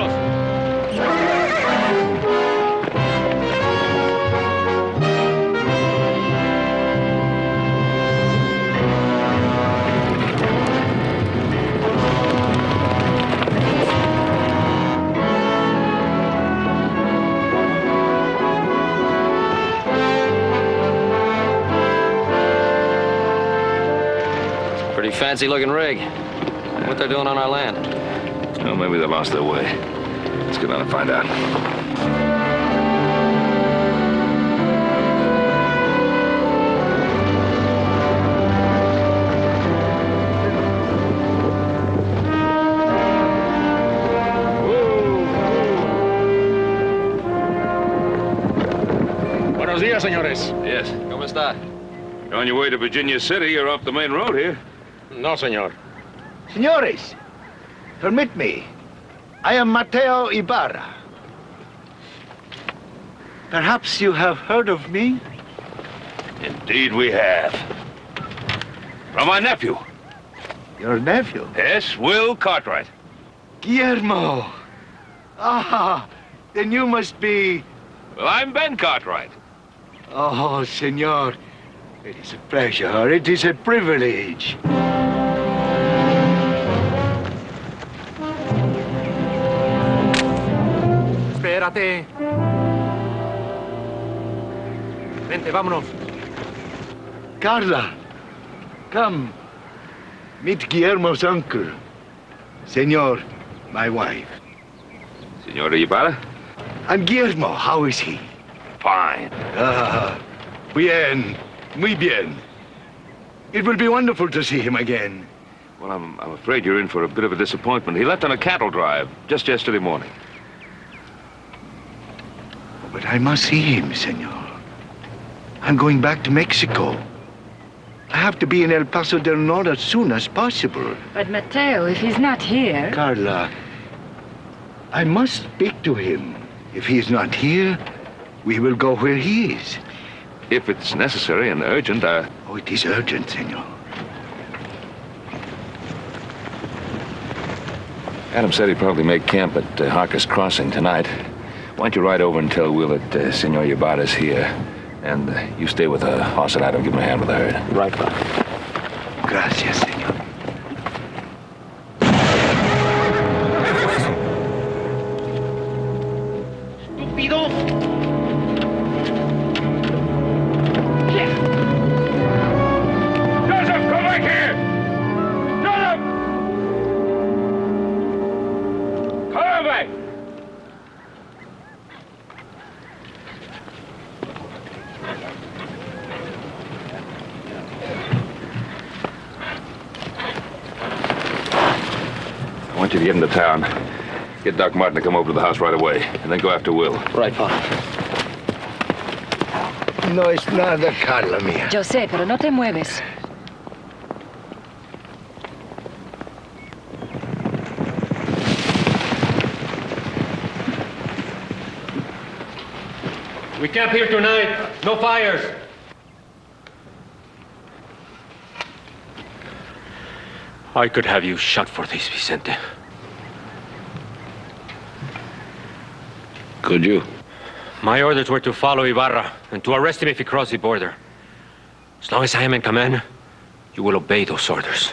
vámonos. Pretty fancy-looking rig. What they're doing on our land? Well, maybe they lost their way. Let's get on and find out. Buenos días, señores. Yes. ¿Cómo está? You're on your way to Virginia City. You're off the main road here. No, señor. Señores, permit me. I am Mateo Ibarra. Perhaps you have heard of me? Indeed we have. From my nephew. Your nephew? Yes, Will Cartwright. Guillermo. Ah, then you must be... Well, I'm Ben Cartwright. Oh, senor. It is a pleasure. It is a privilege. Espérate. Vente, vámonos. Carla, come. Meet Guillermo's uncle. Senor, my wife. Senora Ibarra? And Guillermo, how is he? Fine. Ah, bien. Muy bien. It will be wonderful to see him again. Well, I'm afraid you're in for a bit of a disappointment. He left on a cattle drive just yesterday morning. But I must see him, senor. I'm going back to Mexico. I have to be in El Paso del Norte as soon as possible. But Mateo, if he's not here... Carla, I must speak to him. If he is not here, we will go where he is. If it's necessary and urgent, Oh, it is urgent, senor. Adam said he'd probably make camp at Harker's Crossing tonight. Why don't you ride over and tell Will that Senor Ibarra's here? And you stay with the horse and Adam, give him a hand with the herd. Right, Bob. Gracias, senor. I want you to get into town. Get Doc Martin to come over to the house right away, and then go after Will. Right, Pop. No es nada, Carla mía. Yo sé, pero no te mueves. We camp here tonight. No fires. I could have you shot for this, Vicente. Could you? My orders were to follow Ibarra and to arrest him if he crossed the border. As long as I am in command, you will obey those orders.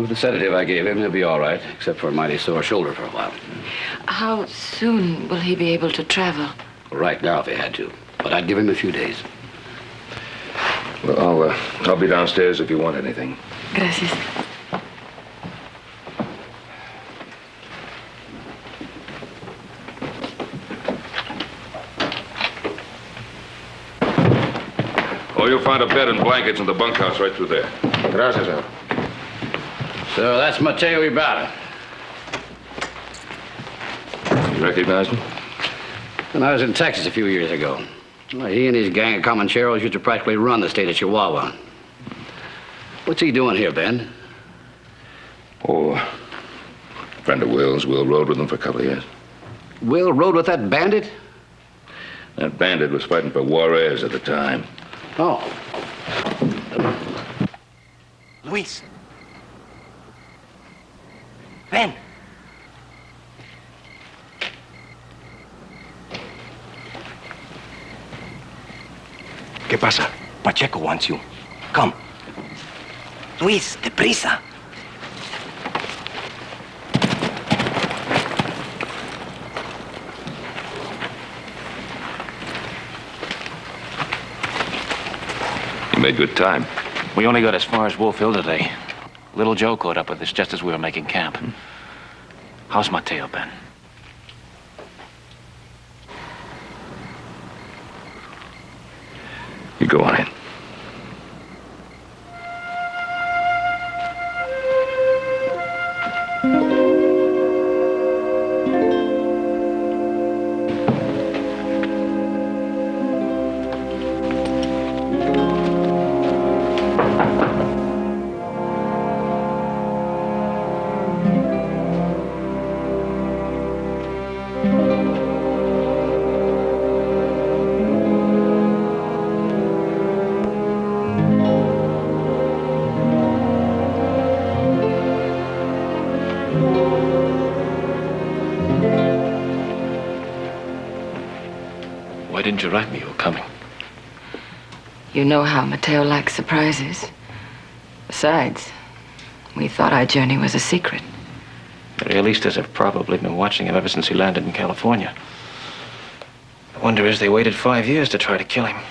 With the sedative I gave him, he'll be all right, except for a mighty sore shoulder for a while. How soon will he be able to travel? Right now, if he had to. But I'd give him a few days. Well, I'll be downstairs if you want anything. Gracias. Oh, you'll find a bed and blankets in the bunkhouse right through there. Gracias, sir. So that's Mateo Ibarra. You recognize him? When I was in Texas a few years ago, well, he and his gang of Companheiros used to practically run the state of Chihuahua. What's he doing here, Ben? Oh, friend of Will's. Will rode with him for a couple of years. Will rode with that bandit? That bandit was fighting for Juarez at the time. Oh. Luis. Ven. ¿Qué pasa? Pacheco wants you. Come. Luis, deprisa. You made good time. We only got as far as Wolf Hill today. Little Joe caught up with us just as we were making camp. How's Mateo, Ben? You go on in. Why didn't you write me you were coming? You know how Mateo likes surprises. Besides, we thought our journey was a secret. The realistas have probably been watching him ever since he landed in California. The wonder is they waited 5 years to try to kill him.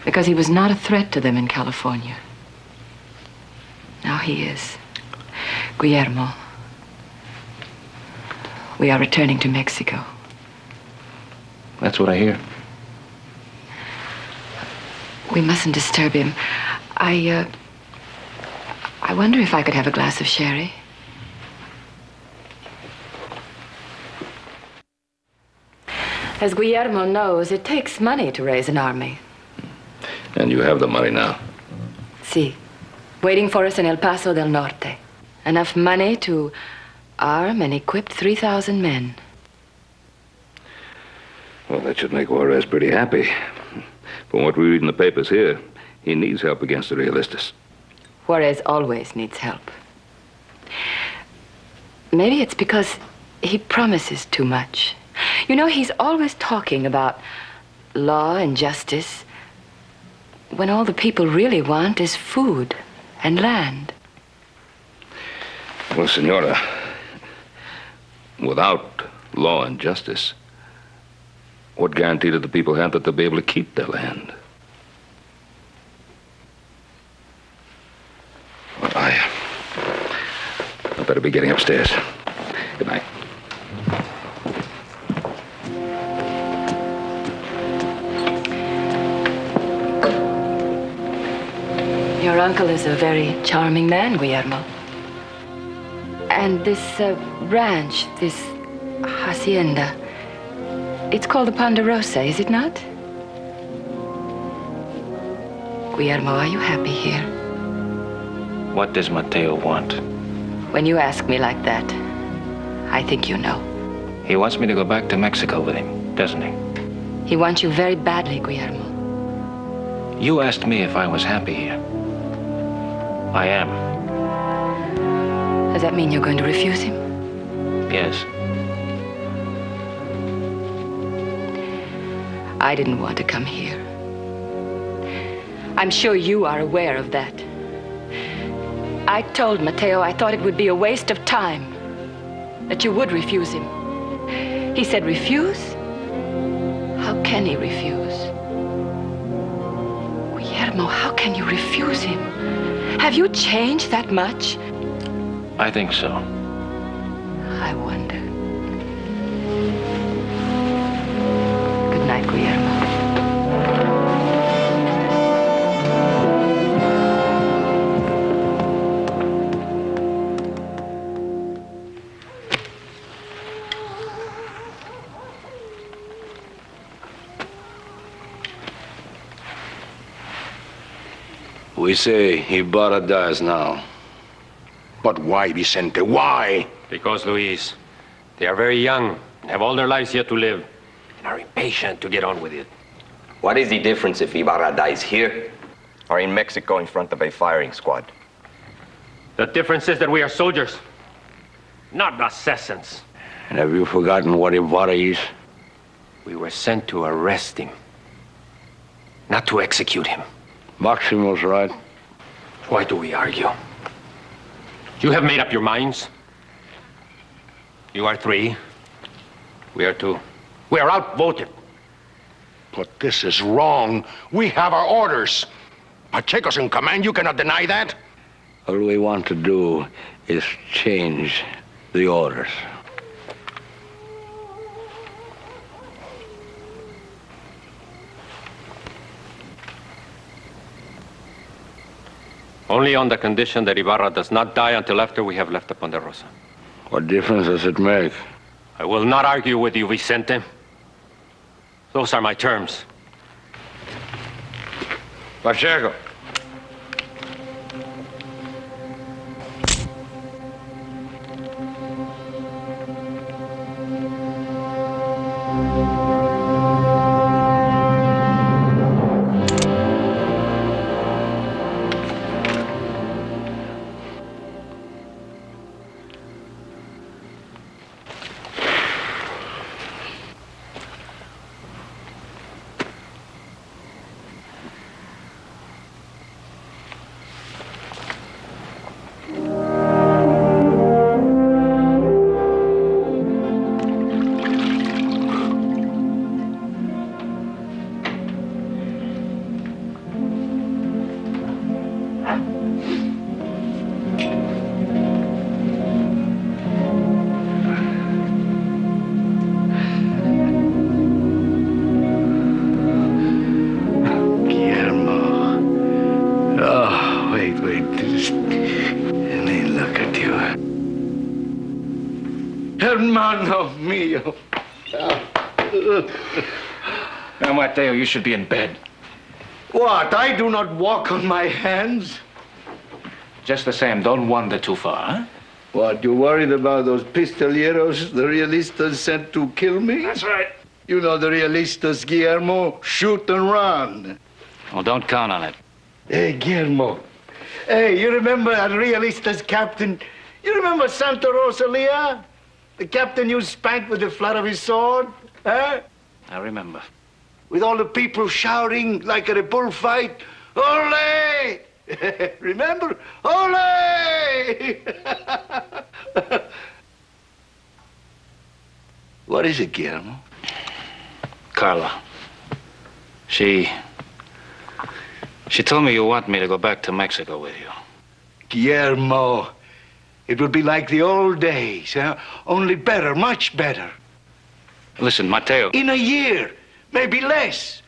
Because he was not a threat to them in California. Now he is. Guillermo. We are returning to Mexico. That's what I hear. We mustn't disturb him. I wonder if I could have a glass of sherry. As Guillermo knows, it takes money to raise an army. And you have the money now. Si. Waiting for us in El Paso del Norte. Enough money to arm and equip 3,000 men. Well, that should make Juarez pretty happy. From what we read in the papers here, he needs help against the realistas. Juarez always needs help. Maybe it's because he promises too much. You know, he's always talking about law and justice when all the people really want is food and land. Well, Senora, without law and justice, what guarantee do the people have that they'll be able to keep their land? Well, I better be getting upstairs. Good night. Your uncle is a very charming man, Guillermo. And this ranch, this hacienda, it's called the Ponderosa, is it not? Guillermo, are you happy here? What does Mateo want? When you ask me like that, I think you know. He wants me to go back to Mexico with him, doesn't he? He wants you very badly, Guillermo. You asked me if I was happy here. I am. Does that mean you're going to refuse him? Yes. I didn't want to come here. I'm sure you are aware of that. I told Mateo I thought it would be a waste of time, that you would refuse him. He said, refuse? How can he refuse? Guillermo, how can you refuse him? Have you changed that much? I think so. I wonder. Good night, Guillermo. We say Ibarra dies now. But why, Vicente? Why? Because, Luis, they are very young, have all their lives yet to live, and are impatient to get on with it. What is the difference if Ibarra dies here or in Mexico in front of a firing squad? The difference is that we are soldiers, not assassins. And have you forgotten what Ibarra is? We were sent to arrest him, not to execute him. Maximo's right. Why do we argue? You have made up your minds. You are 3. We are 2. We are outvoted. But this is wrong. We have our orders. Pacheco's in command. You cannot deny that. All we want to do is change the orders. Only on the condition that Ibarra does not die until after we have left the Ponderosa. What difference does it make? I will not argue with you, Vicente. Those are my terms. Pacheco. Hermano mío. Now, Mateo, you should be in bed. What? I do not walk on my hands. Just the same, don't wander too far, huh? What, you worried about those pistoleros the realistas sent to kill me? That's right. You know the realistas, Guillermo, shoot and run. Well, don't count on it. Hey, Guillermo. Hey, you remember that realistas captain? You remember Santa Rosalia? The captain you spanked with the flat of his sword? Huh? I remember. With all the people shouting like at a bullfight, Ole! Remember? Ole! What is it, Guillermo? Carla. She told me you want me to go back to Mexico with you. Guillermo, it would be like the old days, huh? Only better, much better. Listen, Mateo. In a year, maybe less,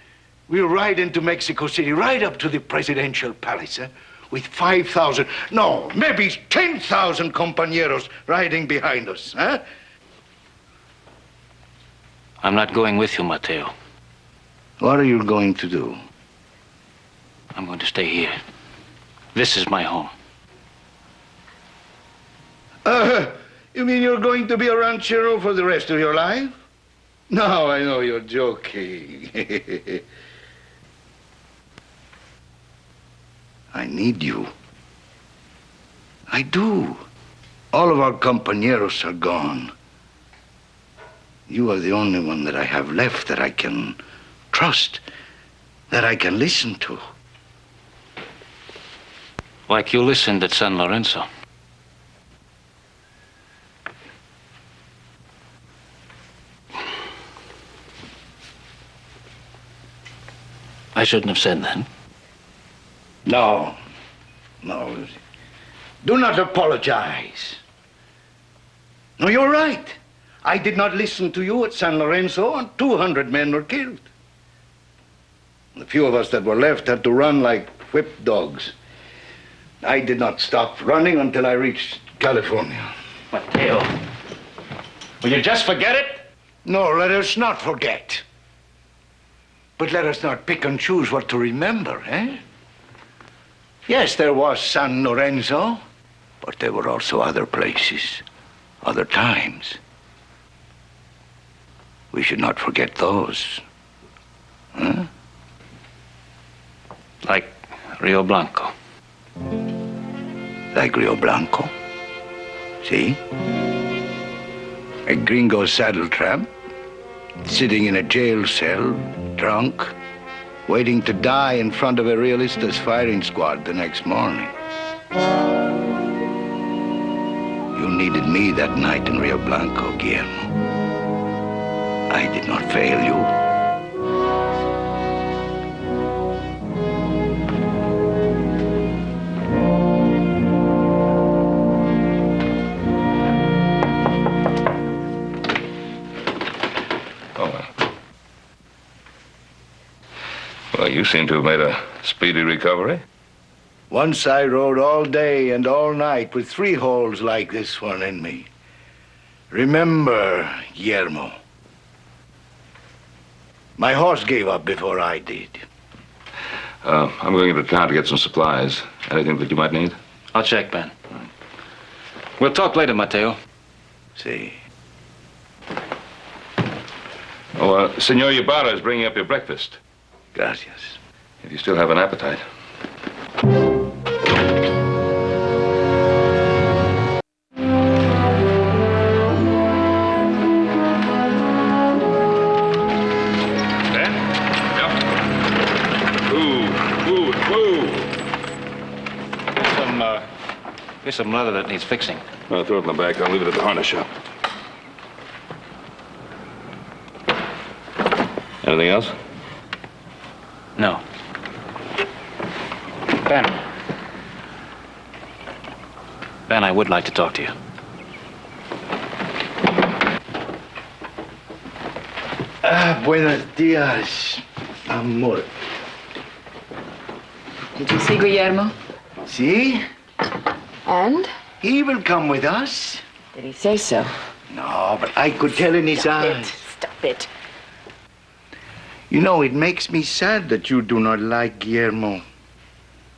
we'll ride into Mexico City, right up to the presidential palace, huh? With 5,000, no, maybe 10,000 compañeros riding behind us, huh? I'm not going with you, Mateo. What are you going to do? I'm going to stay here. This is my home. You mean you're going to be a ranchero for the rest of your life? No, I know you're joking. I need you. I do. All of our compañeros are gone. You are the only one that I have left that I can trust, that I can listen to. Like you listened at San Lorenzo. I shouldn't have said that. No. No. Do not apologize. No, you're right. I did not listen to you at San Lorenzo, and 200 men were killed. The few of us that were left had to run like whipped dogs. I did not stop running until I reached California. Mateo, will you just forget it? No, let us not forget. But let us not pick and choose what to remember, eh? Yes, there was San Lorenzo, but there were also other places, other times. We should not forget those. Huh? Like Rio Blanco. Like Rio Blanco. See? A gringo saddle tramp, sitting in a jail cell, drunk, waiting to die in front of a realista's firing squad the next morning. You needed me that night in Rio Blanco, Guillermo. I did not fail you. Well, you seem to have made a speedy recovery. Once I rode all day and all night with 3 holes like this one in me. Remember, Guillermo. My horse gave up before I did. I'm going into town to get some supplies. Anything that you might need? I'll check, Ben. We'll talk later, Mateo. See. Oh, Senor Ybarra is bringing up your breakfast. Gracias. If you still have an appetite. Here's some leather that needs fixing. I'll throw it in the back. I'll leave it at the harness shop. Anything else? No. Ben. Ben, I would like to talk to you. Buenos dias, amor. Did you see Guillermo? See? And? He will come with us. Did he say so? No, but I could tell in his eyes. Stop it. You know, it makes me sad that you do not like Guillermo.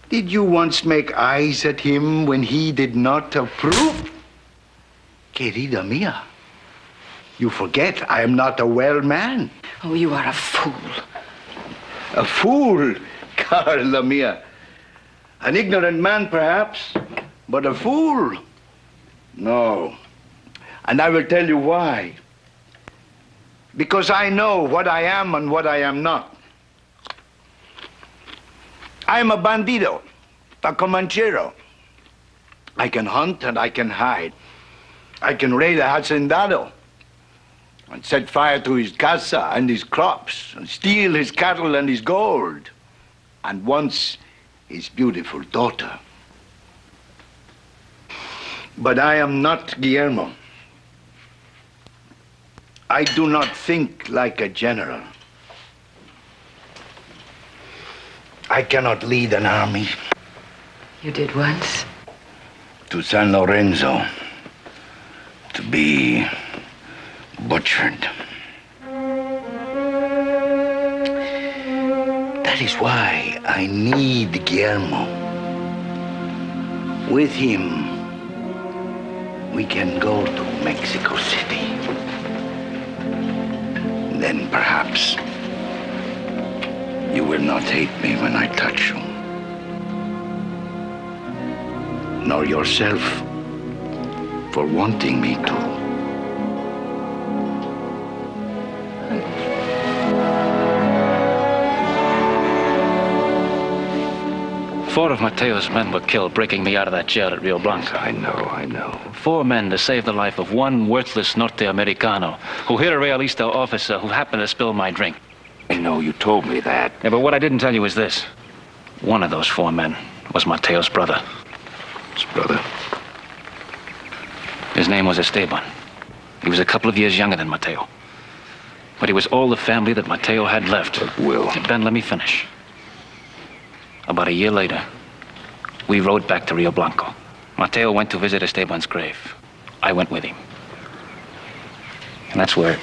Did you once make eyes at him when he did not approve? Querida mía, you forget I am not a well man. Oh, you are a fool. A fool, Carla mía. An ignorant man, perhaps, but a fool. No. And I will tell you why. Because I know what I am and what I am not. I am a bandido, a comanchero. I can hunt and I can hide. I can raid a hacendado and set fire to his casa and his crops and steal his cattle and his gold. And once his beautiful daughter. But I am not Guillermo. I do not think like a general. I cannot lead an army. You did once? To San Lorenzo. To be butchered. That is why I need Guillermo. With him, we can go to Mexico City. Then perhaps you will not hate me when I touch you. Nor yourself for wanting me to. 4 of Mateo's men were killed breaking me out of that jail at Rio Blanco. I know. 4 men to save the life of one worthless Norte Americano who hit a Realista officer who happened to spill my drink. I know, you told me that. Yeah, but what I didn't tell you is this. One of those 4 men was Mateo's brother. His brother? His name was Esteban. He was a couple of years younger than Mateo. But he was all the family that Mateo had left. But Will... Ben, let me finish. About a year later, we rode back to Rio Blanco. Mateo went to visit Esteban's grave. I went with him. And that's where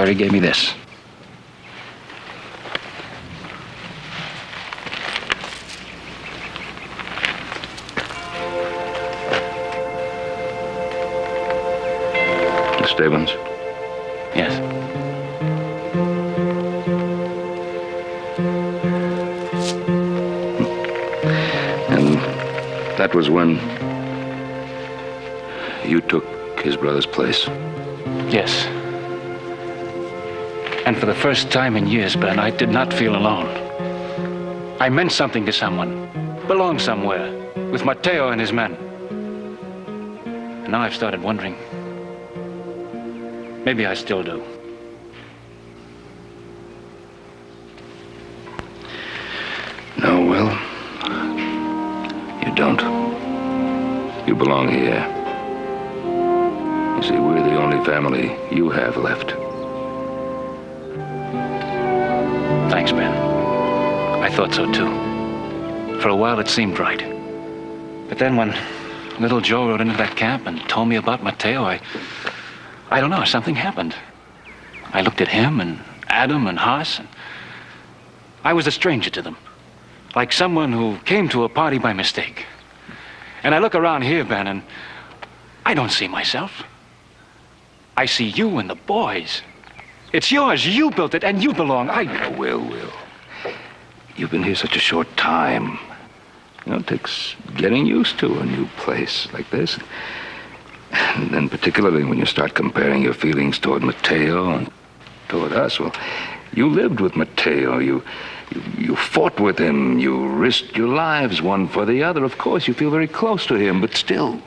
he gave me this. Esteban's? Yes. And that was when you took his brother's place? Yes. And for the first time in years, Ben, I did not feel alone. I meant something to someone, belonged somewhere, with Mateo and his men. And now I've started wondering, maybe I still do. No, Will. You don't. You belong here. You see, we're the only family you have left. Thanks, Ben. I thought so, too. For a while, it seemed right. But then when little Joe rode into that camp and told me about Mateo, I don't know, something happened. I looked at him and Adam and Haas, and I was a stranger to them. Like someone who came to a party by mistake. And I look around here, Ben, and I don't see myself. I see you and the boys. It's yours. You built it, and you belong. Will. You've been here such a short time. You know, it takes getting used to a new place like this. And then particularly when you start comparing your feelings toward Mateo and toward us. Well, you lived with Mateo. You fought with him. You risked your lives one for the other. Of course, you feel very close to him, but still,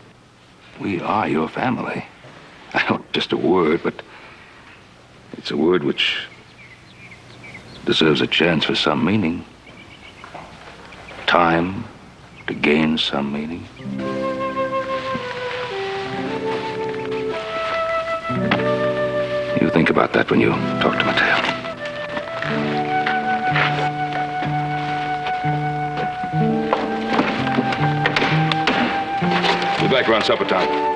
we are your family. I don't just a word, but it's a word which deserves a chance for some meaning. Time to gain some meaning. You think about that when you talk to Mateo. Be back around supper time.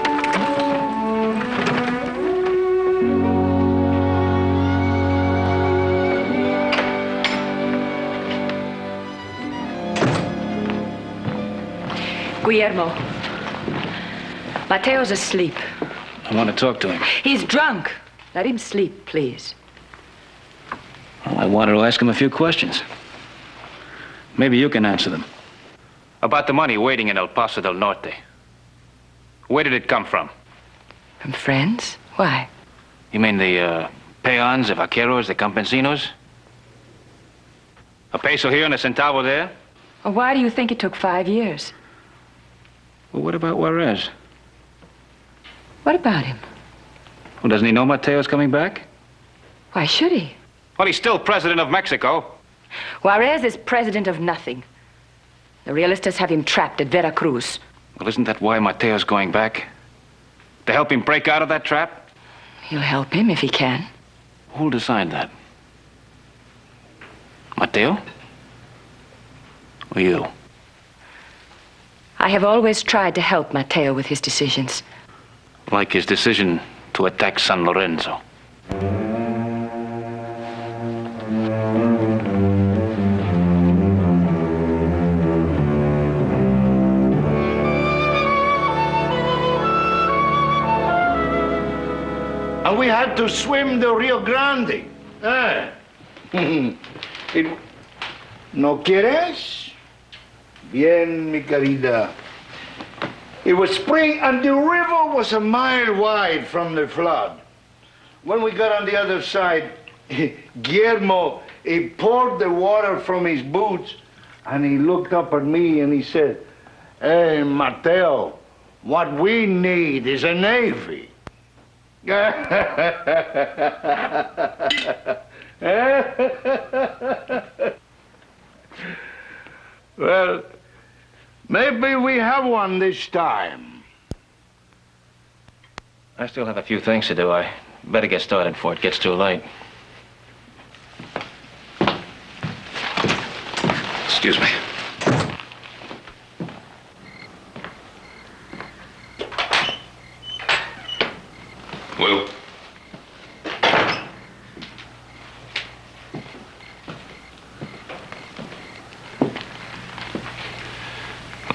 Guillermo, Mateo's asleep. I want to talk to him. He's drunk. Let him sleep, please. Well, I wanted to ask him a few questions. Maybe you can answer them. About the money waiting in El Paso del Norte. Where did it come from? From friends? Why? You mean the peons, the vaqueros, the campesinos? A peso here and a centavo there? Well, why do you think it took 5 years? Well, what about Juarez? What about him? Well, doesn't he know Mateo's coming back? Why should he? Well, he's still president of Mexico. Juarez is president of nothing. The realistas have him trapped at Veracruz. Well, isn't that why Mateo's going back? To help him break out of that trap? He'll help him if he can. Who'll decide that? Mateo? Or you? I have always tried to help Mateo with his decisions. Like his decision to attack San Lorenzo. And we had to swim the Rio Grande. ¿No quieres? Bien, mi querida. It was spring and the river was a mile wide from the flood. When we got on the other side, Guillermo he poured the water from his boots, and he looked up at me and he said, "Hey, Mateo, what we need is a navy." Well, maybe we have one this time. I still have a few things to do. I better get started before it gets too late. Excuse me. Will?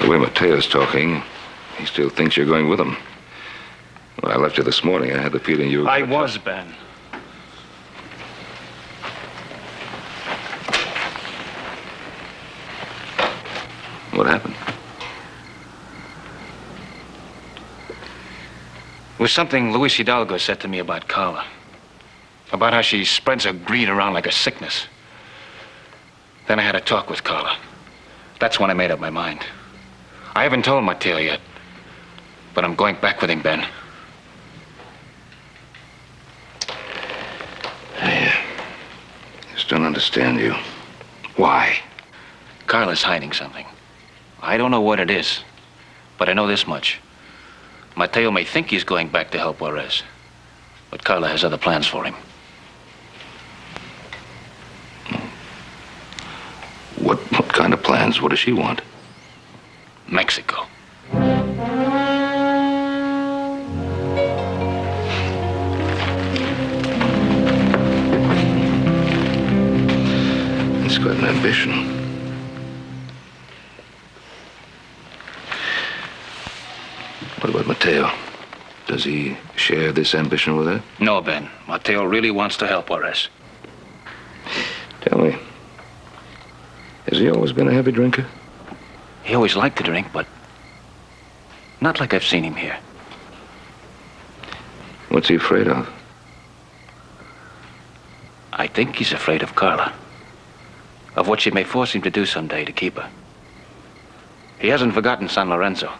The way Mateo's talking, he still thinks you're going with him. When I left you this morning, I had the feeling you were... I was, Ben. What happened? It was something Luis Hidalgo said to me about Carla. About how she spreads her greed around like a sickness. Then I had a talk with Carla. That's when I made up my mind. I haven't told Mateo yet, but I'm going back with him, Ben. I just don't understand you. Why? Carla's hiding something. I don't know what it is, but I know this much. Mateo may think he's going back to help Juarez, but Carla has other plans for him. What kind of plans? What does she want? Mexico. He's got an ambition. What about Mateo? Does he share this ambition with her? No, Ben. Mateo really wants to help Juarez. Tell me, has he always been a heavy drinker? He always liked to drink, but not like I've seen him here. What's he afraid of? I think he's afraid of Carla. Of what she may force him to do someday to keep her. He hasn't forgotten San Lorenzo.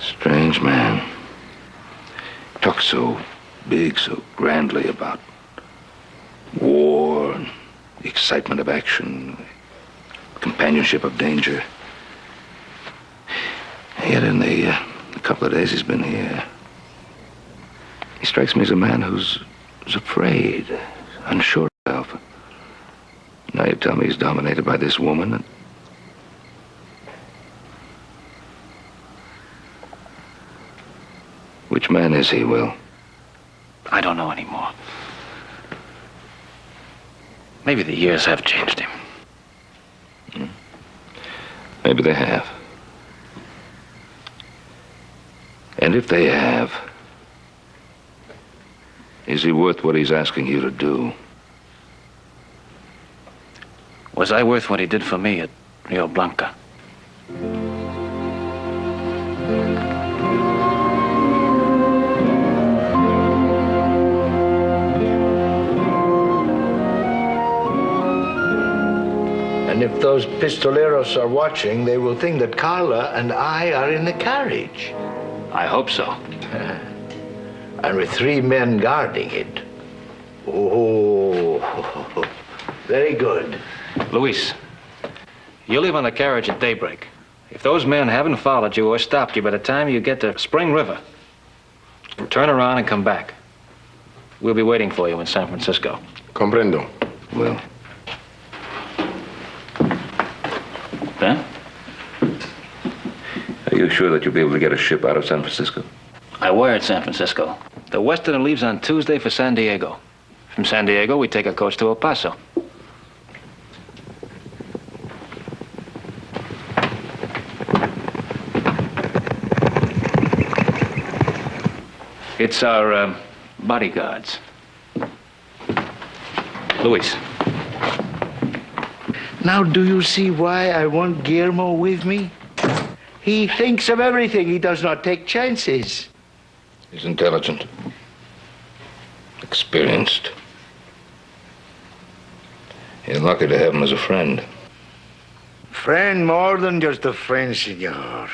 Strange man. Talks so big, so grandly about war, and the excitement of action, companionship of danger. Yet in the couple of days he's been here, he strikes me as a man who's afraid, unsure of himself. Now you tell me he's dominated by this woman. Which man is he, Will? I don't know anymore. Maybe the years have changed him. Maybe they have. And if they have, is he worth what he's asking you to do? Was I worth what he did for me at Rio Blanca? And if those pistoleros are watching, they will think that Carla and I are in the carriage. I hope so. And with 3 men guarding it. Oh, very good. Luis, you leave on the carriage at daybreak. If those men haven't followed you or stopped you by the time you get to Spring River, turn around and come back. We'll be waiting for you in San Francisco. Comprendo. Will. Ben? Are you sure that you'll be able to get a ship out of San Francisco? I wired San Francisco. The Westerner leaves on Tuesday for San Diego. From San Diego, we take a coach to El Paso. It's our bodyguards. Luis. Now, do you see why I want Guillermo with me? He thinks of everything. He does not take chances. He's intelligent, experienced. You're lucky to have him as a friend. Friend more than just a friend, senor.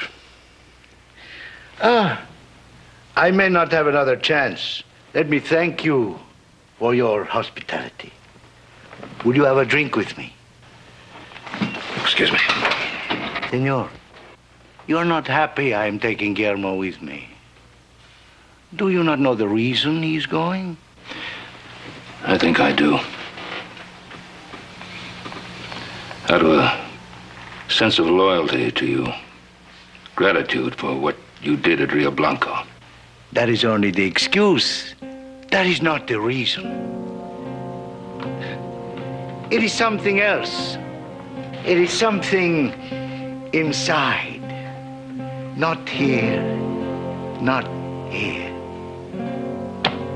I may not have another chance. Let me thank you for your hospitality. Would you have a drink with me? Excuse me. Senor, you're not happy I'm taking Guillermo with me. Do you not know the reason he's going? I think I do. Out of a sense of loyalty to you, gratitude for what you did at Rio Blanco. That is only the excuse. That is not the reason. It is something else. It is something inside. Not here. Not here.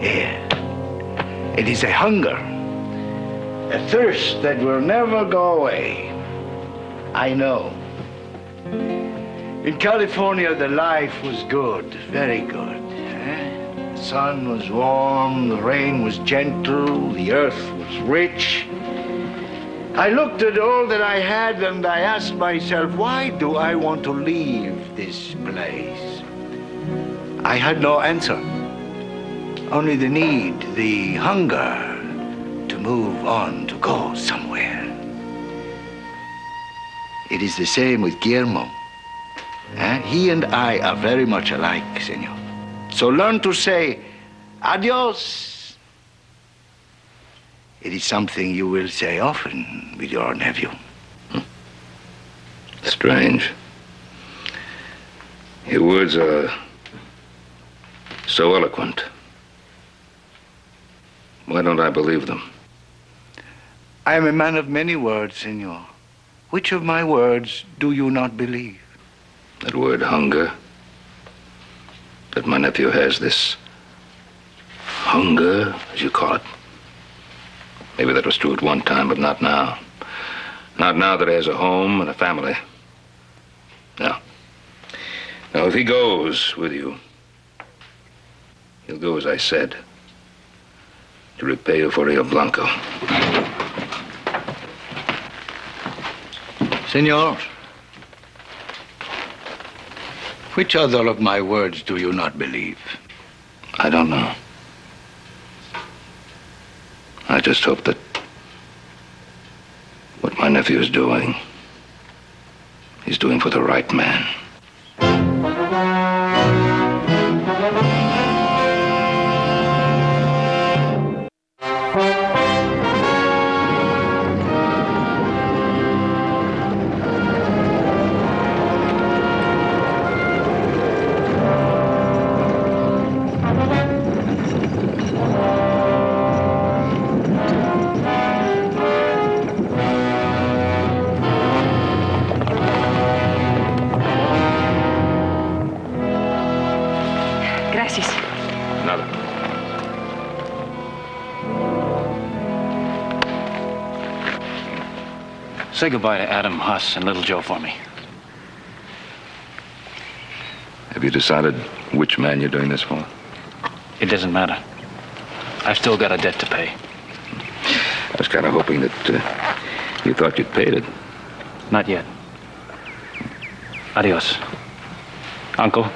Here. It is a hunger. A thirst that will never go away. I know. In California, the life was good, very good. The sun was warm, the rain was gentle, the earth was rich. I looked at all that I had and I asked myself, why do I want to leave this place? I had no answer. Only the need, the hunger to move on, to go somewhere. It is the same with Guillermo. He and I are very much alike, senor. So learn to say adios. It is something you will say often with your nephew. Strange. Your words are so eloquent. Why don't I believe them? I am a man of many words, senor. Which of my words do you not believe? That word hunger. That my nephew has this hunger, as you call it. Maybe that was true at one time, but not now. Not now that he has a home and a family. No. Now, if he goes with you, he'll go as I said, to repay you for Rio Blanco. Senor, which other of my words do you not believe? I don't know. I just hope that what my nephew is doing, he's doing for the right man. Say goodbye to Adam, Huss, and Little Joe for me. Have you decided which man you're doing this for? It doesn't matter. I've still got a debt to pay. I was kind of hoping that you thought you'd paid it. Not yet. Adios. Uncle.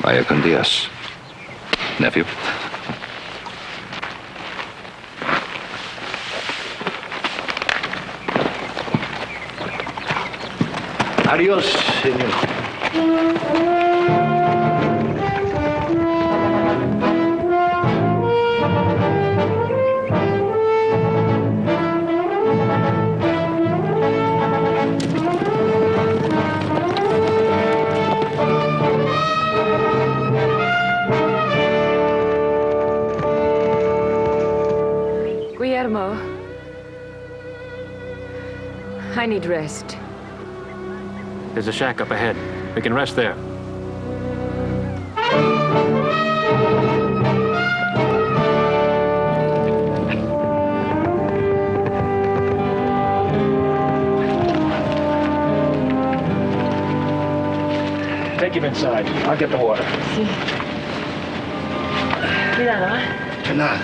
Vaya con Dios, nephew. Adios, senor. Guillermo, I need rest. There's a shack up ahead. We can rest there. Take him inside. I'll get the water. Sí. Cuidado, ¿eh? De nada.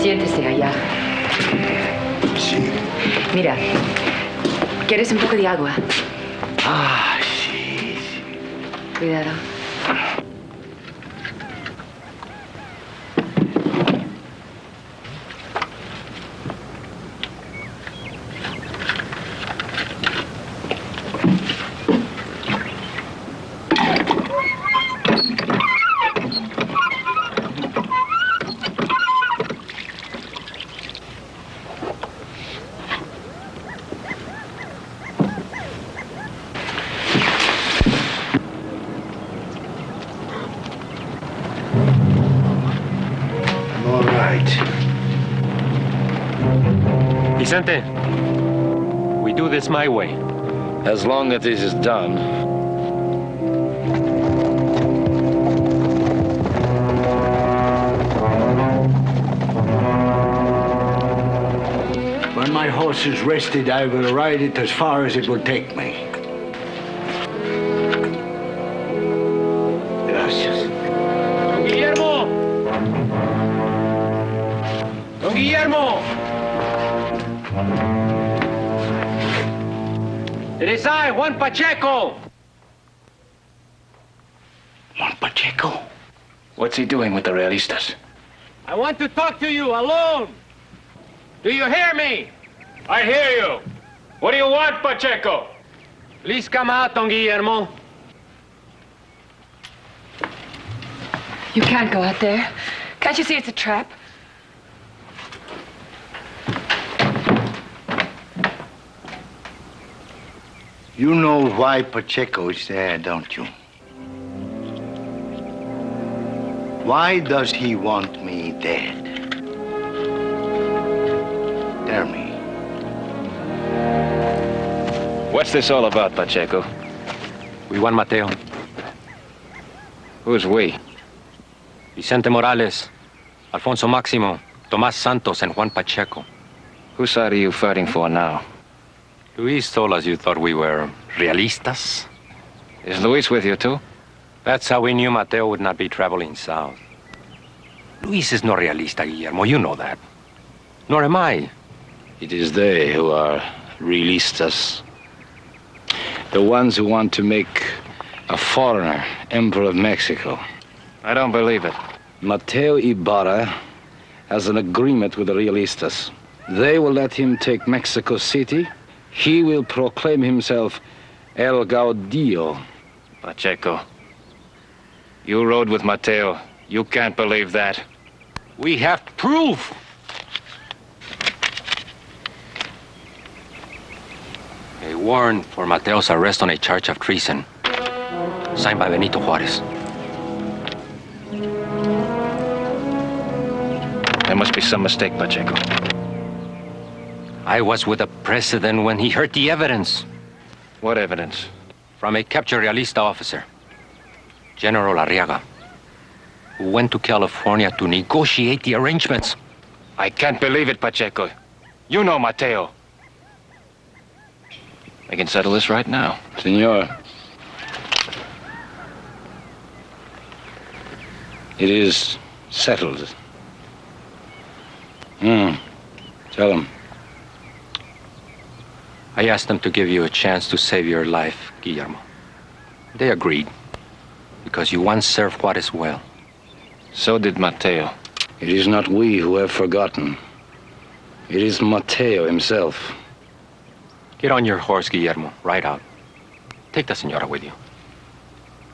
Siéntese allá. Sí. Mira, ¿quieres un poco de agua? Ah, sí. Cuidado. All right. Vicente, we do this my way. As long as this is done. When my horse is rested, I will ride it as far as it will take me. Gracias. Don Guillermo! Don Guillermo! It is I, Juan Pacheco! Juan Pacheco? What's he doing with the realistas? I want to talk to you alone! Do you hear me? I hear you. What do you want, Pacheco? Please come out, Don Guillermo. You can't go out there. Can't you see it's a trap? You know why Pacheco is there, don't you? Why does he want me dead? Tell me. What's this all about, Pacheco? We want Mateo. Who's we? Vicente Morales, Alfonso Máximo, Tomás Santos, and Juan Pacheco. Whose side are you fighting for now? Luis told us you thought we were realistas. Is Luis with you, too? That's how we knew Mateo would not be traveling south. Luis is no realista, Guillermo. You know that. Nor am I. It is they who are realistas. The ones who want to make a foreigner Emperor of Mexico. I don't believe it. Mateo Ibarra has an agreement with the realistas. They will let him take Mexico City. He will proclaim himself El Gaudillo. Pacheco, you rode with Mateo. You can't believe that. We have proof. A warrant for Mateo's arrest on a charge of treason. Signed by Benito Juarez. There must be some mistake, Pacheco. I was with the president when he heard the evidence. What evidence? From a captured realista officer, General Arriaga, who went to California to negotiate the arrangements. I can't believe it, Pacheco. You know Mateo. We can settle this right now. Senor, it is settled. Tell him. I asked them to give you a chance to save your life, Guillermo. They agreed, because you once served Juarez well. So did Mateo. It is not we who have forgotten. It is Mateo himself. Get on your horse, Guillermo. Ride out. Take the senora with you.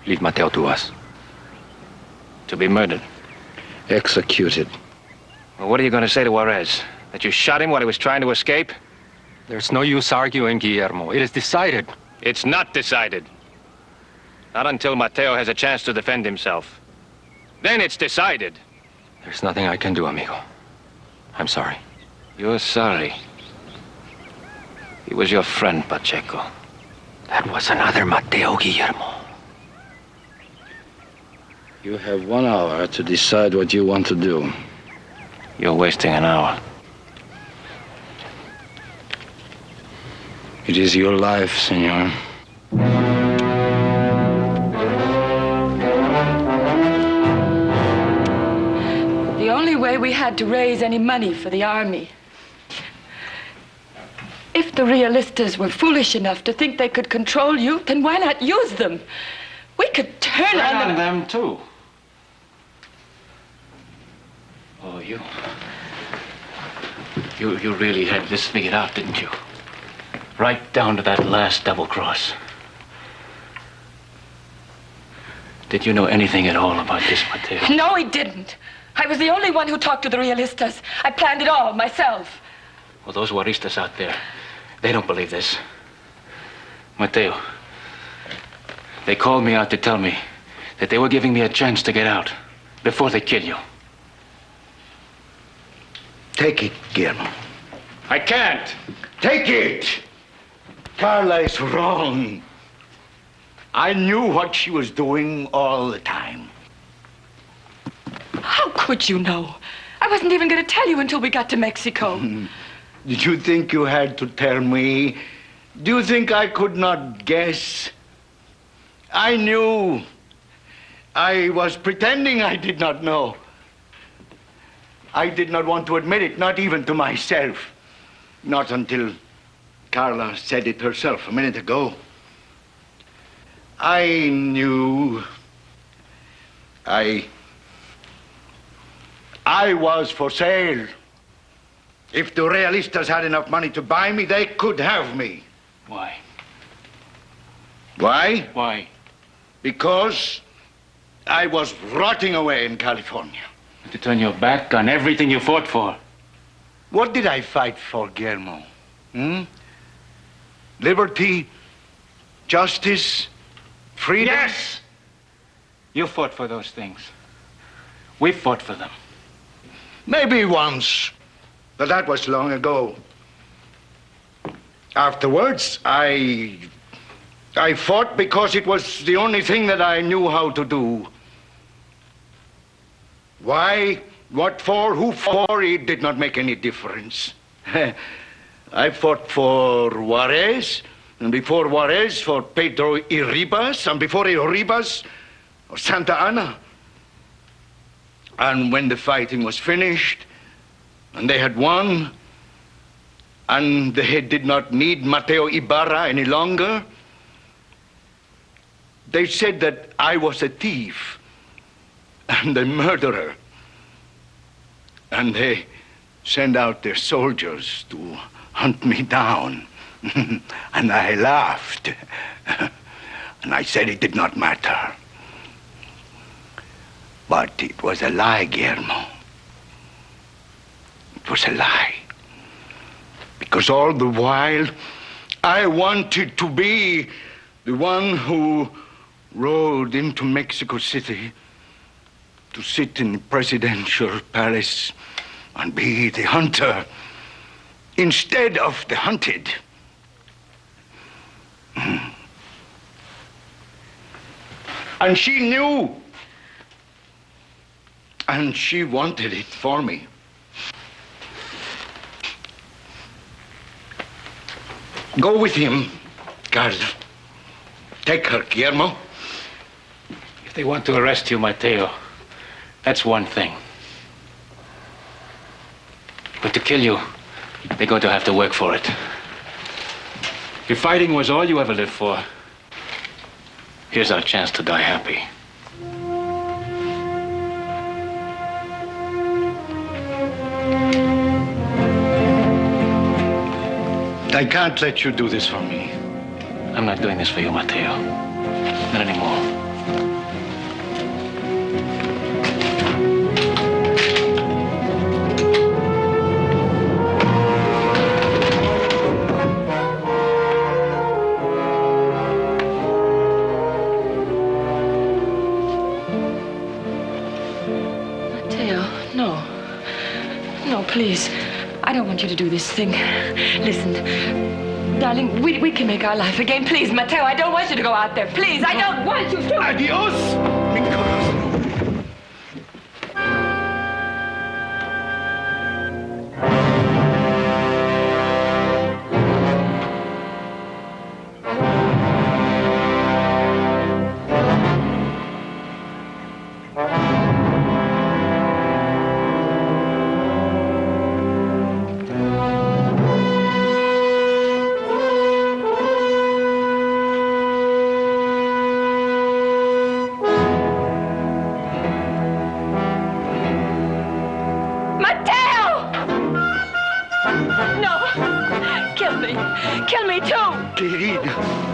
Leave Mateo to us. To be murdered. Executed. Well, what are you going to say to Juarez? That you shot him while he was trying to escape? There's no use arguing, Guillermo. It is decided. It's not decided. Not until Mateo has a chance to defend himself. Then it's decided. There's nothing I can do, amigo. I'm sorry. You're sorry. He was your friend, Pacheco. That was another Mateo, Guillermo. You have 1 hour to decide what you want to do. You're wasting an hour. It is your life, senor. way we had to raise any money for the army. If the realistas were foolish enough to think they could control you, then why not use them? We could turn on them too. Oh, you really had this figured out, didn't you? Right down to that last double cross. Did you know anything at all about this, Mateo? No, he didn't. I was the only one who talked to the realistas. I planned it all myself. Well, those Juaristas out there, they don't believe this. Mateo, they called me out to tell me that they were giving me a chance to get out before they kill you. Take it, Guillermo. I can't. Take it! Carla is wrong. I knew what she was doing all the time. How could you know? I wasn't even going to tell you until we got to Mexico. Did you think you had to tell me? Do you think I could not guess? I knew. I was pretending I did not know. I did not want to admit it, not even to myself. Not until Carla said it herself a minute ago. I knew. I was for sale. If the realistas had enough money to buy me, they could have me. Why? Why? Why? Because I was rotting away in California. To turn your back on everything you fought for. What did I fight for, Guillermo? Liberty, justice, freedom? Yes! You fought for those things. We fought for them. Maybe once, but that was long ago. Afterwards, I fought because it was the only thing that I knew how to do. Why, what for, who for, it did not make any difference. I fought for Juarez, and before Juarez for Pedro Iribas, and before Iribas, Santa Anna. And when the fighting was finished, and they had won, and they did not need Mateo Ibarra any longer, they said that I was a thief and a murderer. And they sent out their soldiers to hunt me down. And I laughed. And I said it did not matter. But it was a lie, Guillermo. It was a lie. Because all the while, I wanted to be the one who rode into Mexico City to sit in the presidential palace and be the hunter instead of the hunted. And she knew. And she wanted it for me. Go with him, Carla. Take her, Guillermo. If they want to arrest you, Mateo, that's one thing. But to kill you, they're going to have to work for it. If fighting was all you ever lived for, here's our chance to die happy. I can't let you do this for me. I'm not doing this for you, Mateo. Not anymore. Mateo, no. No, please. I don't want you to do this thing. Listen, darling, we can make our life again. Please, Mateo, I don't want you to go out there. Please, I don't want you to. Adios, mi corazón. querido.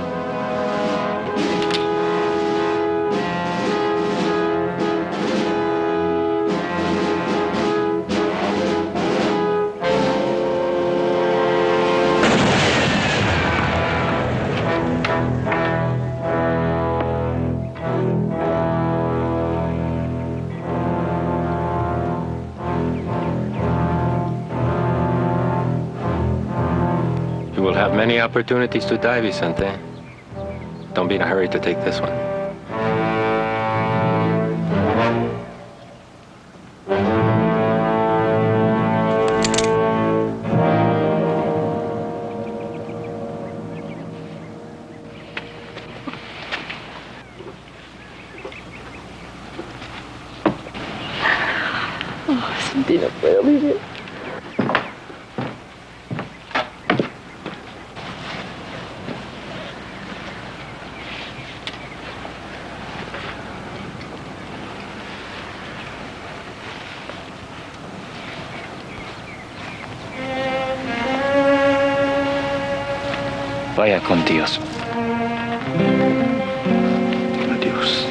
You will have many opportunities to die, Vicente. Don't be in a hurry to take this one. Sentí, no puedo vivir. Vaya con Dios. Adiós.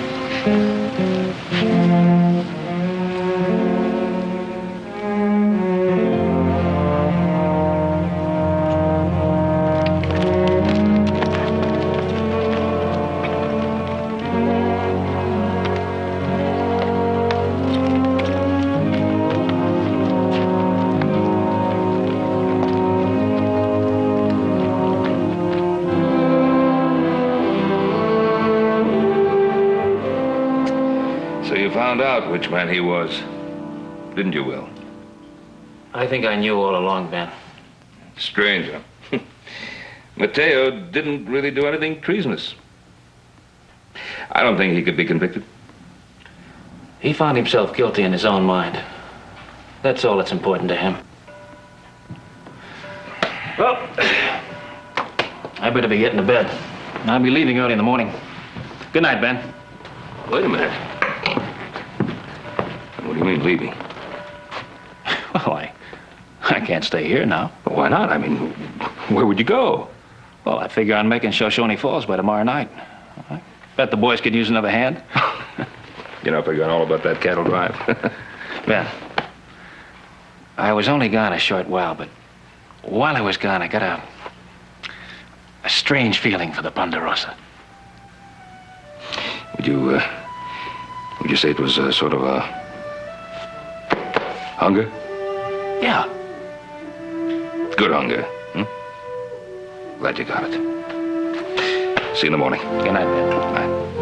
So you found out which man he was, didn't you, Will? I think I knew all along, Ben. Strange, huh? Mateo didn't really do anything treasonous. I don't think he could be convicted. He found himself guilty in his own mind. That's all that's important to him. Well, I better be getting to bed. I'll be leaving early in the morning. Good night, Ben. Wait a minute. What do you mean, leaving? Well, I can't stay here now. Well, why not? I mean, where would you go? Well, I figure on making Shoshone Falls by tomorrow night. I bet the boys could use another hand. You're not figuring all about that cattle drive. Ben, I was only gone a short while, but while I was gone, I got a strange feeling for the Ponderosa. Would you say it was sort of a hunger? Yeah. Good hunger. Glad you got it. See you in the morning. Good night, Ben. Night.